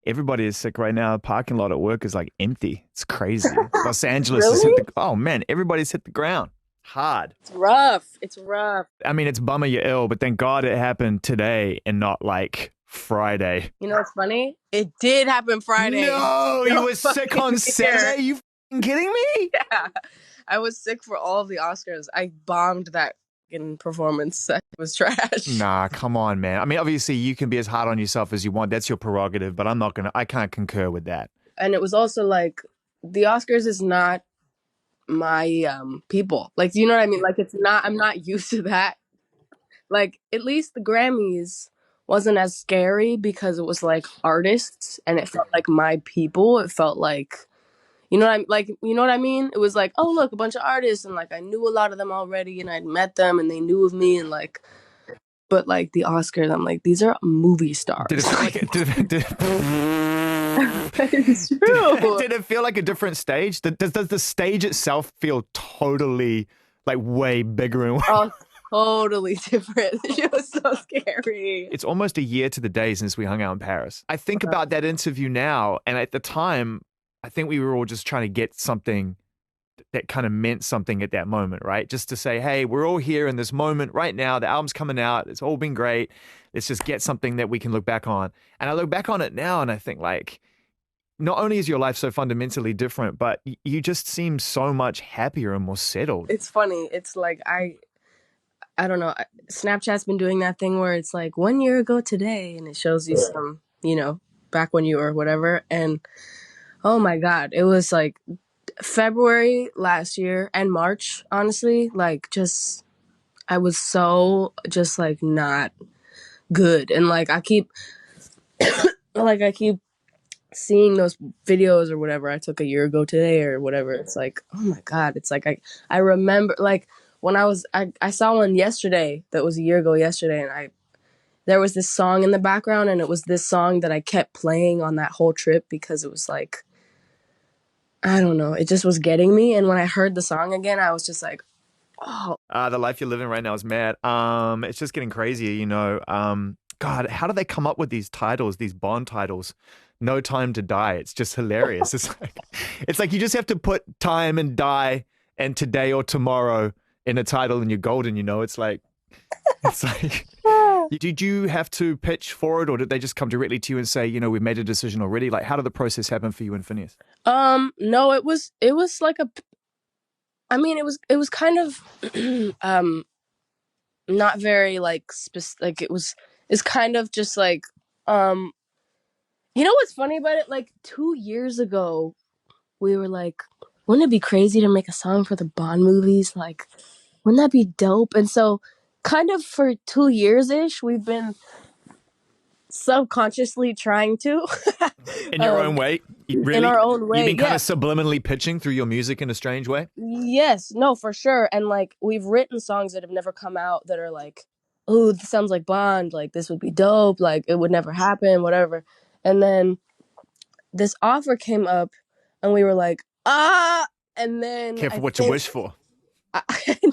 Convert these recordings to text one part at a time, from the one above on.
everybody is sick right now. The parking lot at work is like empty. It's crazy. Los Angeles has hit Really? oh man, everybody's hit the ground hard. It's rough. It's rough. I mean, it's bummer you're ill, but thank God it happened today and not like Friday. You know what's funny? It did happen Friday. No, you No were sick fucking on fear. Saturday? You f***ing kidding me? Yeah. I was sick for all of the Oscars. I bombed that fucking performance. That was trash. Nah, come on, man. I mean, obviously you can be as hard on yourself as you want. That's your prerogative, but I can't concur with that. And it was also like the Oscars is not my people. Like, do you know what I mean? Like, it's not, I'm not used to that. Like, at least the Grammys wasn't as scary because it was like artists and it felt like my people. It felt like, you know what I mean? It was like, oh look, a bunch of artists, and like I knew a lot of them already, and I'd met them, and they knew of me, and like, but like the Oscars, I'm like, these are movie stars. Did it feel like it? It's true. Did it feel like a different stage? Does the stage itself feel totally like way bigger and Oh, totally different. It was so scary. It's almost a year to the day since we hung out in Paris. I think about that interview now, and at the time, I think we were all just trying to get something that kind of meant something at that moment, right? Just to say, hey, we're all here in this moment right now. The album's coming out. It's all been great. Let's just get something that we can look back on. And I look back on it now and I think like, not only is your life so fundamentally different, but you just seem so much happier and more settled. It's funny. It's like I don't know. Snapchat's been doing that thing where it's like 1 year ago today, and it shows you some, back when you were whatever. And oh my God, it was like February last year and March, honestly, like just, I was so just like not good. And like I keep seeing those videos or whatever I took a year ago today or whatever. It's like, oh my God, it's like, I remember like when I saw one yesterday that was a year ago yesterday, and there was this song in the background, and it was this song that I kept playing on that whole trip because it was like, I don't know, it just was getting me. And when I heard the song again, I was just like, oh. The life you're living right now is mad. It's just getting crazier, God, how do they come up with these titles, these Bond titles? No Time to Die. It's just hilarious. It's like you just have to put time and die and today or tomorrow in a title and you're golden, It's like did you have to pitch for it, or did they just come directly to you and say, we've made a decision already? Like, how did the process happen for you and Phineas? No, it was like it was kind of not very like specific. Like it's kind of just like you know what's funny about it? Like 2 years ago, we were like, wouldn't it be crazy to make a song for the Bond movies? Like, wouldn't that be dope? And so kind of for 2 years ish, we've been subconsciously trying to. In your own way? In our own way. You've been kind yeah. of subliminally pitching through your music in a strange way? Yes, no, for sure. And like we've written songs that have never come out that are like, oh, this sounds like Bond, like this would be dope, like it would never happen, whatever. And then this offer came up and we were like, and then Careful what you wish for.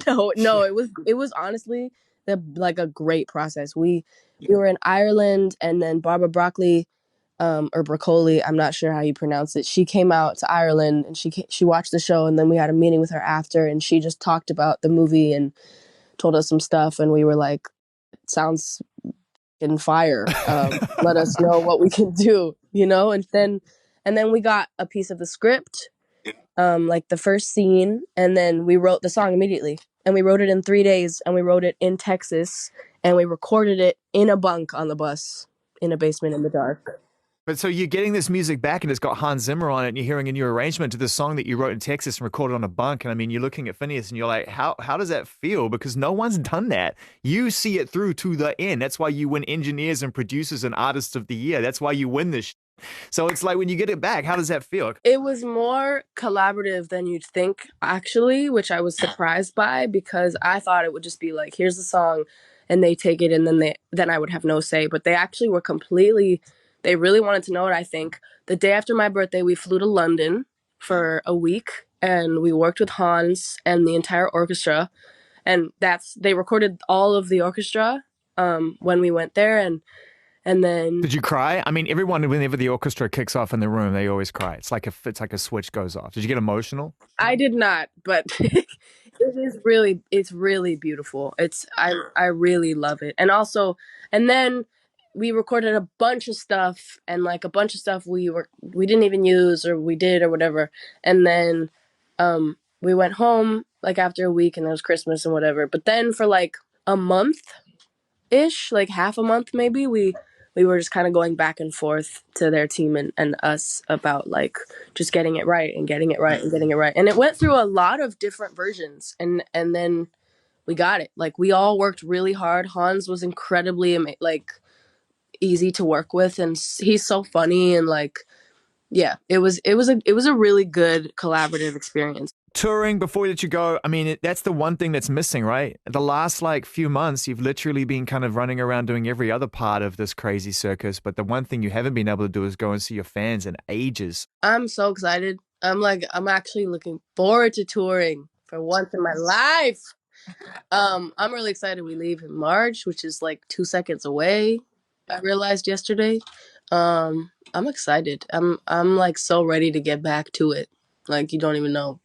No, it was honestly like a great process. We were in Ireland, and then Barbara Broccoli, or Broccoli, I'm not sure how you pronounce it. She came out to Ireland and she watched the show, and then we had a meeting with her after, and she just talked about the movie and told us some stuff, and we were like, it sounds in fire. Let us know what we can do, and then we got a piece of the script, like the first scene, and then we wrote the song immediately. And we wrote it in 3 days, and we wrote it in Texas, and we recorded it in a bunk on the bus in a basement in the dark. But so you're getting this music back and it's got Hans Zimmer on it, and you're hearing a new arrangement to this song that you wrote in Texas and recorded on a bunk. And I mean, you're looking at Phineas and you're like, how does that feel? Because no one's done that. You see it through to the end. That's why you win engineers and producers and artists of the year. That's why you win this. So it's like when you get it back, how does that feel? It was more collaborative than you'd think, actually, which I was surprised by, because I thought it would just be like, here's the song, and they take it, and then I would have no say. But they actually were they really wanted to know it, I think. The day after my birthday, we flew to London for a week, and we worked with Hans and the entire orchestra. And they recorded all of the orchestra when we went there, and And then Did you cry? I mean, everyone, whenever the orchestra kicks off in the room, they always cry. It's like a switch goes off. Did you get emotional? I did not, but it's really beautiful. I really love it. And also, and then we recorded a bunch of stuff, and like a bunch of stuff we didn't even use, or we did, or whatever. And then we went home like after a week, and it was Christmas and whatever. But then for like a month ish, like half a month maybe, we were just kind of going back and forth to their team and us about like just getting it right and getting it right and getting it right. And it went through a lot of different versions, and then we got it. Like we all worked really hard. Hans was incredibly like easy to work with, and he's so funny, and like yeah, it was a really good collaborative experience. Touring before we let you go, I mean, that's the one thing that's missing, right? The last like few months, you've literally been kind of running around doing every other part of this crazy circus, but the one thing you haven't been able to do is go and see your fans in ages. I'm so excited. I'm actually looking forward to touring for once in my life. I'm really excited. We leave in March, which is like 2 seconds away. I realized yesterday. I'm excited. I'm like so ready to get back to it. Like you don't even know.